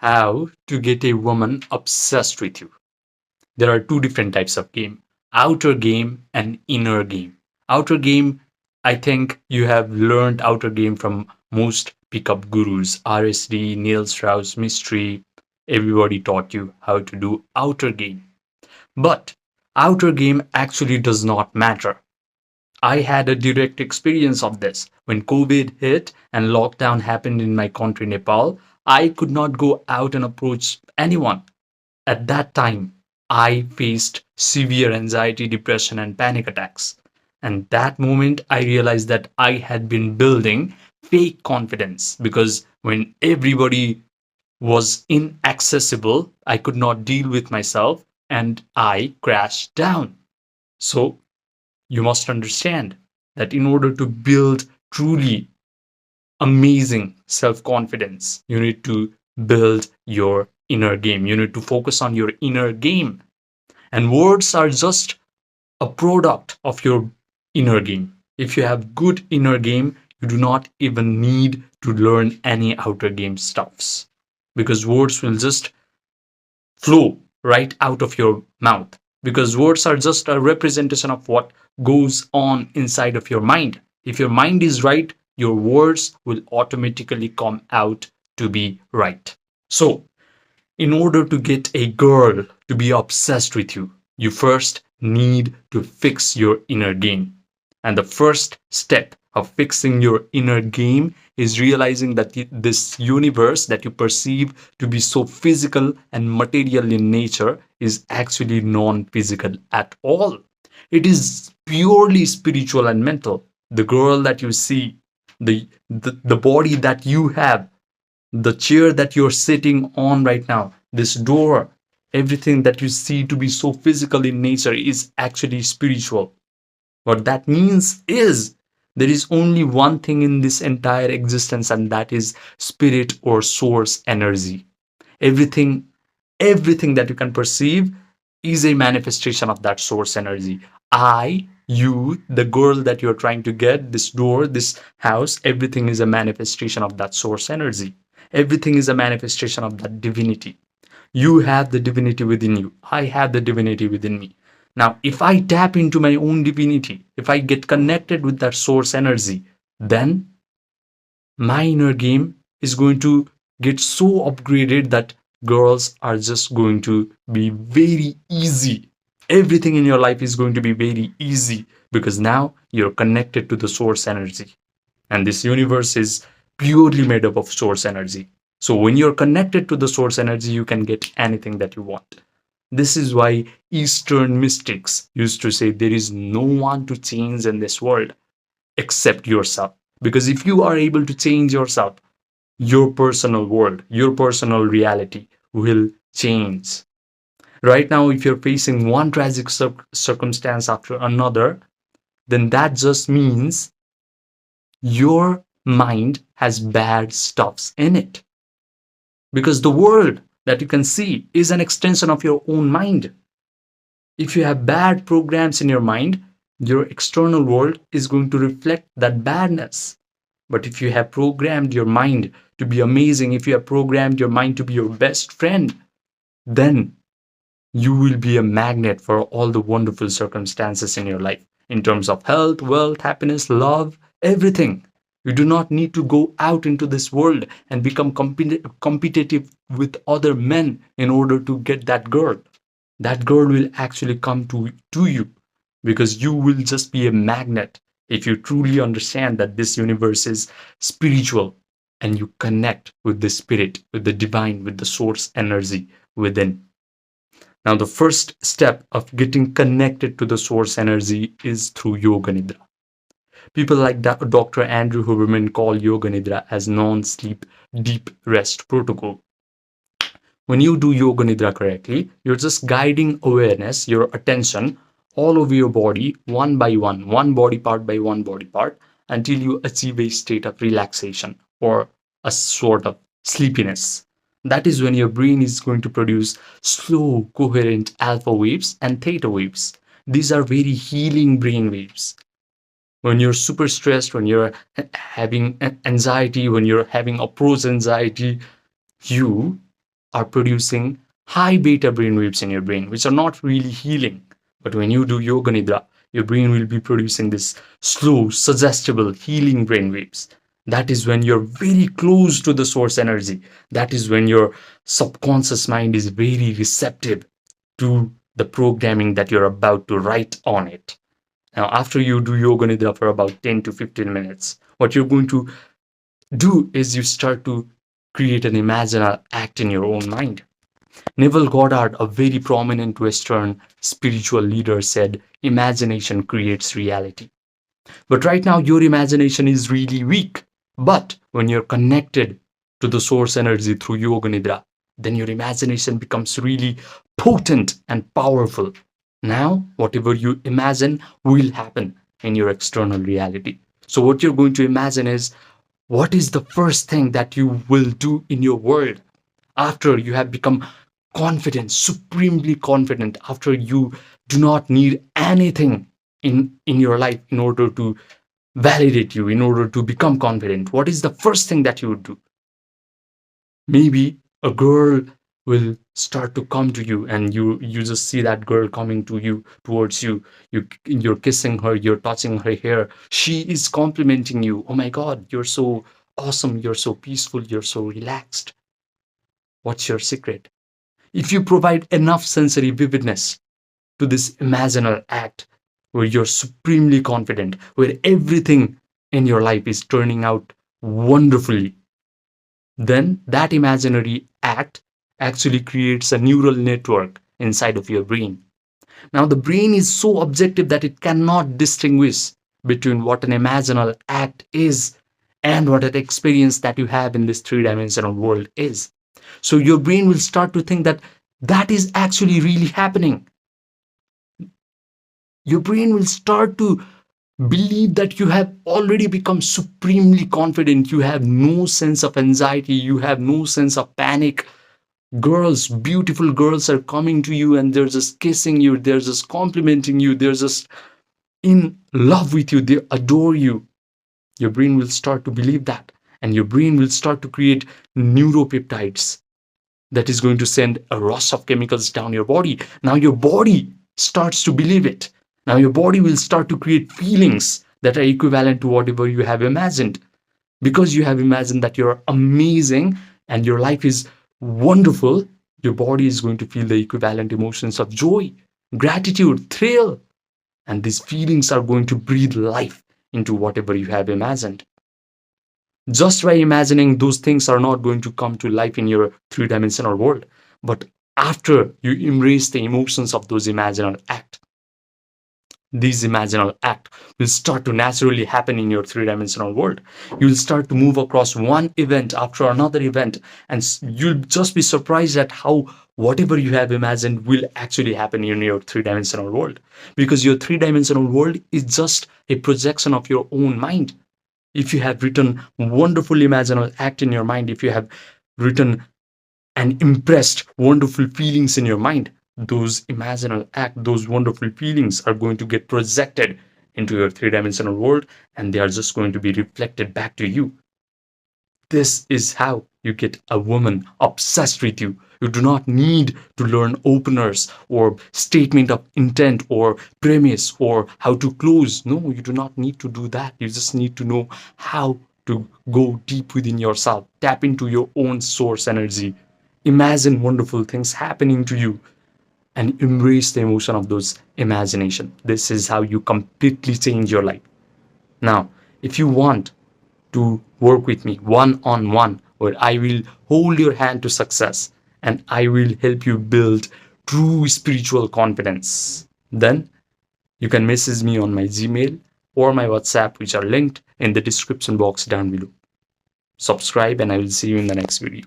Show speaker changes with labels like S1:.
S1: How to get a woman obsessed with you. There are two different types of game: outer game and inner game. Outer game, I think you have learned outer game from most pickup gurus, RSD, Neil Strauss, Mystery. Everybody taught you how to do outer game. But outer game actually does not matter. I had a direct experience of this. When COVID hit and lockdown happened in my country, Nepal, I could not go out and approach anyone. At that time, I faced severe anxiety, depression, and panic attacks. And that moment, I realized that I had been building fake confidence because when everybody was inaccessible, I could not deal with myself and I crashed down. So you must understand that in order to build truly amazing self confidence, you need to build your inner game. You need to focus on your inner game. And words are just a product of your inner game. If you have good inner game, you do not even need to learn any outer game stuffs because words will just flow right out of your mouth because words are just a representation of what goes on inside of your mind. If your mind is right, your words will automatically come out to be right. So, in order to get a girl to be obsessed with you, you first need to fix your inner game. And the first step of fixing your inner game is realizing that this universe that you perceive to be so physical and material in nature is actually non physical at all. It is purely spiritual and mental. The girl that you see, the body that you have, the chair that you're sitting on right now, this door, everything that you see to be so physical in nature is actually spiritual. What that means is there is only one thing in this entire existence, and that is spirit or source energy. Everything, everything that you can perceive is a manifestation of that source energy. I, you, the girl that you're trying to get, this door, this house, everything is a manifestation of that source energy. Everything is a manifestation of that divinity. You have the divinity within you. I have the divinity within me. Now, if I tap into my own divinity, if I get connected with that source energy, then my inner game is going to get so upgraded that girls are just going to be very easy. Everything in your life is going to be very easy because now you're connected to the source energy. And this universe is purely made up of source energy. So when you're connected to the source energy, you can get anything that you want. This is why Eastern mystics used to say there is no one to change in this world except yourself. Because if you are able to change yourself, your personal world, your personal reality will change. Right now, if you're facing one tragic circumstance after another, then that just means your mind has bad stuffs in it. Because the world that you can see is an extension of your own mind. If you have bad programs in your mind, your external world is going to reflect that badness. But if you have programmed your mind to be amazing, if you have programmed your mind to be your best friend, then you will be a magnet for all the wonderful circumstances in your life in terms of health, wealth, happiness, love, everything. You do not need to go out into this world and become competitive with other men in order to get that girl. That girl will actually come to you because you will just be a magnet if you truly understand that this universe is spiritual and you connect with the spirit, with the divine, with the source energy within. Now, the first step of getting connected to the source energy is through Yoga Nidra. People like Dr. Andrew Huberman call Yoga Nidra as non-sleep deep rest protocol. When you do Yoga Nidra correctly, you're just guiding awareness, your attention, all over your body, one by one body part by one body part, until you achieve a state of relaxation or a sort of sleepiness. That is when your brain is going to produce slow, coherent alpha waves and theta waves. These are very healing brain waves. When you're super stressed, when you're having anxiety, when you're having approach anxiety, you are producing high beta brainwaves in your brain, which are not really healing. But when you do Yoga Nidra, your brain will be producing this slow, suggestible, healing brainwaves. That is when you're very close to the source energy. That is when your subconscious mind is very receptive to the programming that you're about to write on it. Now, after you do Yoga Nidra for about 10 to 15 minutes, what you're going to do is you start to create an imaginal act in your own mind. Neville Goddard, a very prominent Western spiritual leader, said, "Imagination creates reality." But right now, your imagination is really weak. But when you're connected to the source energy through Yoga Nidra, then your imagination becomes really potent and powerful. Now, whatever you imagine will happen in your external reality. So, what you're going to imagine is, what is the first thing that you will do in your world after you have become confident, supremely confident, after you do not need anything in your life in order to validate you, in order to become confident? What is the first thing that you would do? Maybe a girl will start to come to you, and you just see that girl coming to you, towards you. You're kissing her, you're touching her hair, she is complimenting you. "Oh my god, you're so awesome, you're so peaceful, you're so relaxed." What's your secret? If you provide enough sensory vividness to this imaginal act, where you're supremely confident, where everything in your life is turning out wonderfully, then that imaginary act actually creates a neural network inside of your brain. Now, the brain is so objective that it cannot distinguish between what an imaginal act is and what an experience that you have in this three-dimensional world is. So your brain will start to think that that is actually really happening. Your brain will start to believe that you have already become supremely confident. You have no sense of anxiety, you have no sense of panic. Girls, beautiful girls, are coming to you and they're just kissing you, they're just complimenting you, they're just in love with you, they adore you. Your brain will start to believe that, and your brain will start to create neuropeptides that is going to send a rush of chemicals down your body. Now your body starts to believe it. Now your body will start to create feelings that are equivalent to whatever you have imagined. Because you have imagined that you're amazing and your life is wonderful, your body is going to feel the equivalent emotions of joy, gratitude, thrill. And these feelings are going to breathe life into whatever you have imagined. Just by imagining, those things are not going to come to life in your three-dimensional world. But after you embrace the emotions of those imaginal acts, these imaginal acts will start to naturally happen in your three-dimensional world. You'll start to move across one event after another event, and you'll just be surprised at how whatever you have imagined will actually happen in your three-dimensional world. Because your three-dimensional world is just a projection of your own mind. If you have written wonderful imaginal act in your mind, if you have written and impressed wonderful feelings in your mind, those imaginal act, those wonderful feelings are going to get projected into your three-dimensional world, and they are just going to be reflected back to you. This is how you get a woman obsessed with you. You do not need to learn openers or statement of intent or premise or how to close. No, you do not need to do that. You just need to know how to go deep within yourself, tap into your own source energy, imagine wonderful things happening to you, and embrace the emotion of those imagination. This is how you completely change your life. Now, if you want to work with me one-on-one, where I will hold your hand to success and I will help you build true spiritual confidence, then you can message me on my Gmail or my WhatsApp, which are linked in the description box down below. Subscribe, and I will see you in the next video.